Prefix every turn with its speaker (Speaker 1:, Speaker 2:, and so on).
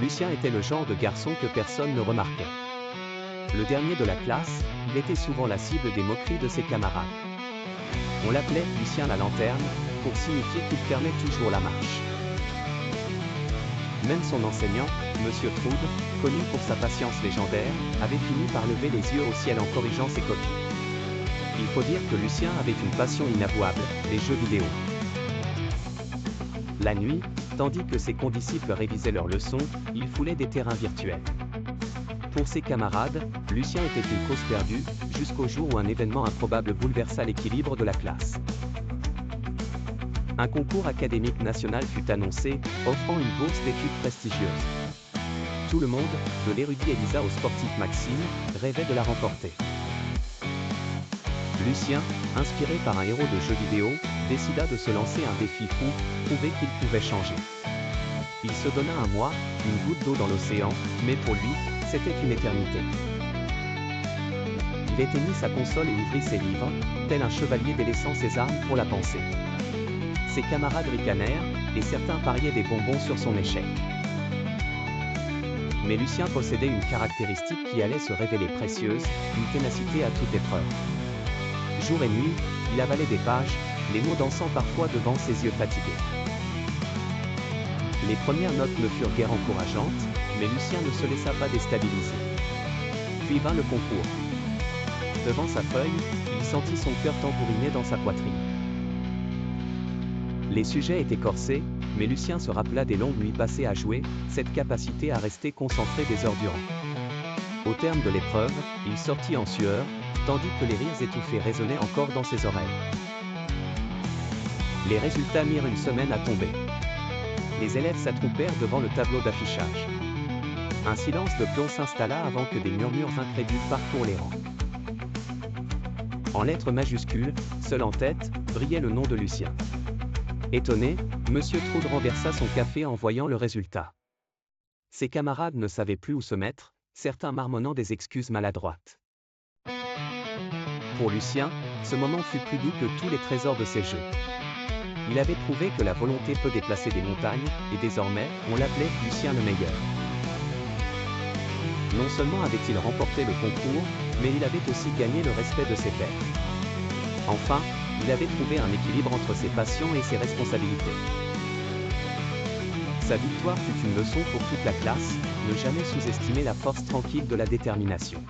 Speaker 1: Lucien était le genre de garçon que personne ne remarquait. Le dernier de la classe, il était souvent la cible des moqueries de ses camarades. On l'appelait Lucien la lanterne, pour signifier qu'il fermait toujours la marche. Même son enseignant, Monsieur Troude, connu pour sa patience légendaire, avait fini par lever les yeux au ciel en corrigeant ses copies. Il faut dire que Lucien avait une passion inavouable, les jeux vidéo. La nuit, tandis que ses condisciples révisaient leurs leçons, il foulait des terrains virtuels. Pour ses camarades, Lucien était une cause perdue, jusqu'au jour où un événement improbable bouleversa l'équilibre de la classe. Un concours académique national fut annoncé, offrant une bourse d'études prestigieuse. Tout le monde, de l'érudit Elisa au sportif Maxime, rêvait de la remporter. Lucien, inspiré par un héros de jeux vidéo, décida de se lancer un défi fou, prouver qu'il pouvait changer. Il se donna un mois, une goutte d'eau dans l'océan, mais pour lui, c'était une éternité. Il éteignit sa console et ouvrit ses livres, tel un chevalier délaissant ses armes pour la pensée. Ses camarades ricanèrent, et certains pariaient des bonbons sur son échec. Mais Lucien possédait une caractéristique qui allait se révéler précieuse, une ténacité à toute épreuve. Jour et nuit, il avalait des pages, les mots dansant parfois devant ses yeux fatigués. Les premières notes ne furent guère encourageantes, mais Lucien ne se laissa pas déstabiliser. Puis vint le concours. Devant sa feuille, il sentit son cœur tambouriner dans sa poitrine. Les sujets étaient corsés, mais Lucien se rappela des longues nuits passées à jouer, cette capacité à rester concentré des heures durant. Au terme de l'épreuve, il sortit en sueur, tandis que les rires étouffés résonnaient encore dans ses oreilles. Les résultats mirent une semaine à tomber. Les élèves s'attroupèrent devant le tableau d'affichage. Un silence de plomb s'installa avant que des murmures incrédules parcourent les rangs. En lettres majuscules, seul en tête, brillait le nom de Lucien. Étonné, Monsieur Troude renversa son café en voyant le résultat. Ses camarades ne savaient plus où se mettre, certains marmonnant des excuses maladroites. Pour Lucien, ce moment fut plus doux que tous les trésors de ses jeux. Il avait prouvé que la volonté peut déplacer des montagnes, et désormais, on l'appelait Lucien le meilleur. Non seulement avait-il remporté le concours, mais il avait aussi gagné le respect de ses pairs. Enfin, il avait trouvé un équilibre entre ses passions et ses responsabilités. Sa victoire fut une leçon pour toute la classe, ne jamais sous-estimer la force tranquille de la détermination.